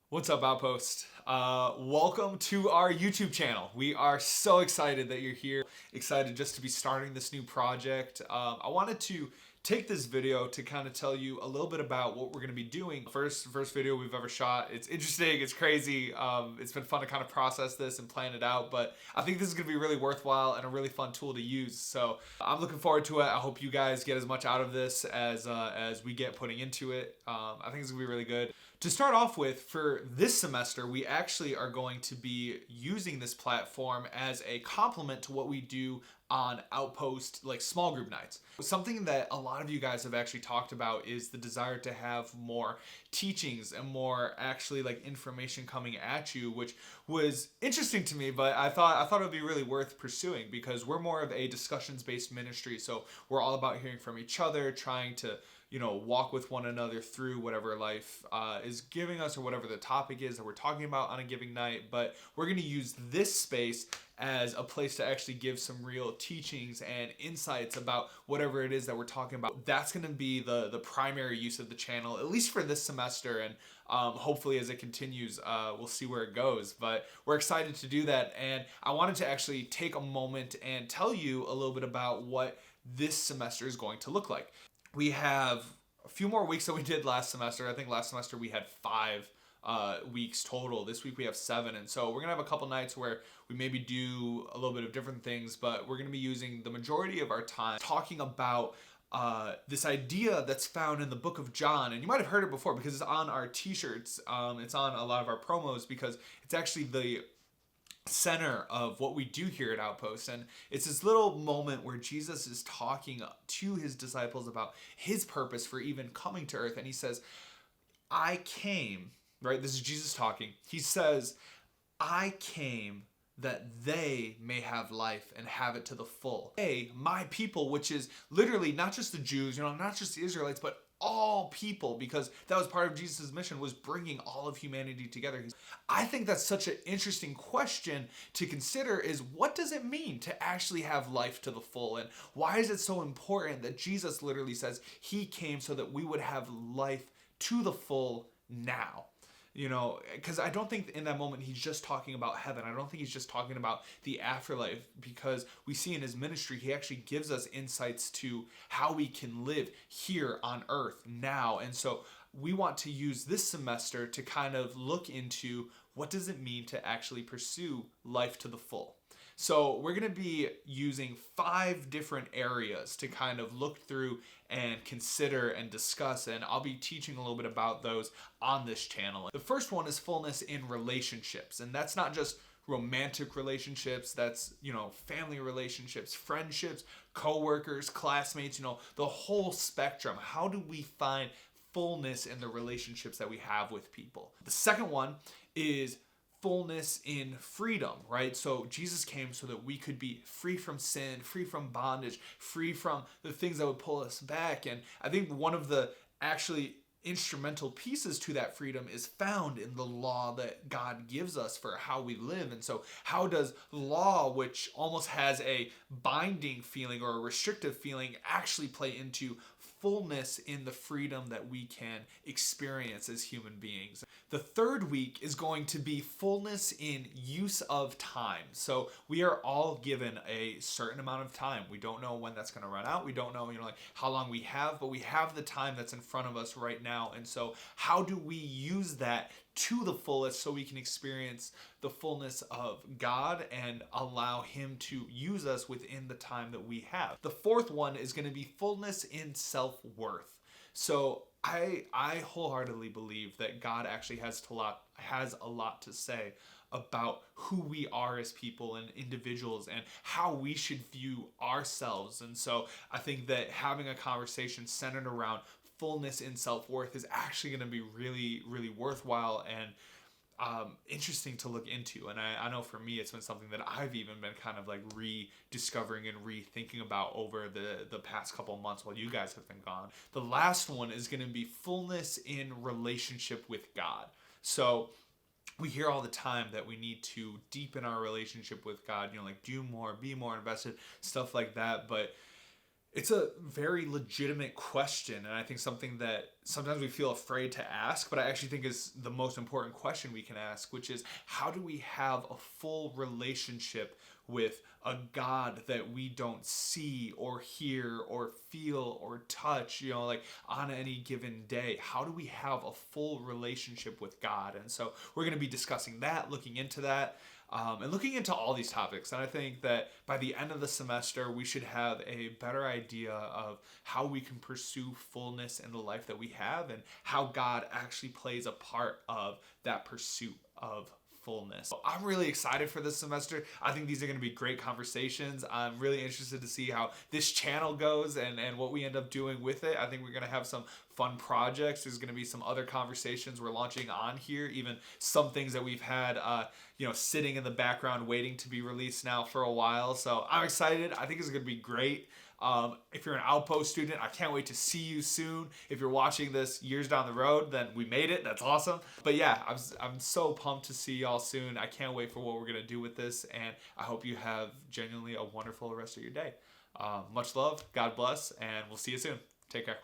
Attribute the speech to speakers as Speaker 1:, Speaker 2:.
Speaker 1: What's up, Outpost? Welcome to our YouTube channel. We are so excited that you're here, excited just to be starting this new project. I wanted to take this video to kind of tell you a little bit about what we're going to be doing. First video we've ever shot. It's interesting, it's crazy. It's been fun to kind of process this and plan it out, but I think this is going to be really worthwhile and a really fun tool to use. So I'm looking forward to it. I hope you guys get as much out of this as we get putting into it. I think it's going to be really good. To start off with, for this semester, we actually are going to be using this platform as a complement to what we do on Outpost, like small group nights. Something that a lot of you guys have actually talked about is the desire to have more teachings and more actually like information coming at you, which was interesting to me, but I thought it would be really worth pursuing because we're more of a discussions-based ministry. So we're all about hearing from each other, trying to walk with one another through whatever life is giving us or whatever the topic is that we're talking about on a given night. But we're going to use this space as a place to actually give some real teachings and insights about whatever it is that we're talking about. That's going to be the primary use of the channel, at least for this semester. And hopefully as it continues, we'll see where it goes. But we're excited to do that. And I wanted to actually take a moment and tell you a little bit about what this semester is going to look like. We have a few more weeks than we did last semester. I think last semester we had 5 weeks total. This week we have 7. And so we're going to have a couple nights where we maybe do a little bit of different things, but we're going to be using the majority of our time talking about this idea that's found in the book of John. And you might have heard it before because it's on our t-shirts. It's on a lot of our promos because it's actually the center of what we do here at Outpost. And it's this little moment where Jesus is talking to his disciples about his purpose for even coming to earth. And he says, I came, right? This is Jesus talking. He says, I came that they may have life and have it to the full. They, my people, which is literally not just the Jews, not just the Israelites, but all people, because that was part of Jesus' mission, was bringing all of humanity together. I think that's such an interesting question to consider, is what does it mean to actually have life to the full? And why is it so important that Jesus literally says he came so that we would have life to the full now? Because I don't think in that moment he's just talking about heaven. I don't think he's just talking about the afterlife, because we see in his ministry he actually gives us insights to how we can live here on earth now. And so we want to use this semester to kind of look into what does it mean to actually pursue life to the full. So we're going to be using 5 different areas to kind of look through and consider and discuss, and I'll be teaching a little bit about those on this channel. The first one is fullness in relationships, and that's not just romantic relationships, that's, family relationships, friendships, co-workers, classmates, the whole spectrum. How do we find fullness in the relationships that we have with people? The second one is fullness in freedom, right? So Jesus came so that we could be free from sin, free from bondage, free from the things that would pull us back. And I think one of the actually instrumental pieces to that freedom is found in the law that God gives us for how we live. And so how does law, which almost has a binding feeling or a restrictive feeling, actually play into fullness in the freedom that we can experience as human beings? The third week is going to be fullness in use of time. So we are all given a certain amount of time. We don't know when that's going to run out. We don't know, how long we have, but we have the time that's in front of us right now. And so how do we use that to the fullest so we can experience the fullness of God and allow him to use us within the time that we have? The fourth one is going to be fullness in self-worth. So I wholeheartedly believe that God actually has a lot to say about who we are as people and individuals and how we should view ourselves. And so I think that having a conversation centered around fullness in self-worth is actually going to be really, really worthwhile and interesting to look into. And I know for me it's been something that I've even been kind of like rediscovering and rethinking about over the past couple months while you guys have been gone. The last one is going to be fullness in relationship with God. So we hear all the time that we need to deepen our relationship with God, do more, be more invested, stuff like that. But It's a very legitimate question, and I think something that sometimes we feel afraid to ask, but I actually think is the most important question we can ask, which is how do we have a full relationship with a God that we don't see or hear or feel or touch, like on any given day? How do we have a full relationship with God? And so we're going to be discussing that, looking into that. And looking into all these topics. And I think that by the end of the semester, we should have a better idea of how we can pursue fullness in the life that we have and how God actually plays a part of that pursuit of fullness. So I'm really excited for this semester. I think these are going to be great conversations. I'm really interested to see how this channel goes and what we end up doing with it. I think we're going to have some fun projects. There's going to be some other conversations we're launching on here, even some things that we've had sitting in the background waiting to be released now for a while. So I'm excited. I think it's going to be great. If you're an Outpost student, I can't wait to see you soon. If you're watching this years down the road, then we made it. That's awesome. But yeah, I'm so pumped to see y'all soon. I can't wait for what we're going to do with this, and I hope you have genuinely a wonderful rest of your day. Much love, God bless, and we'll see you soon. Take care.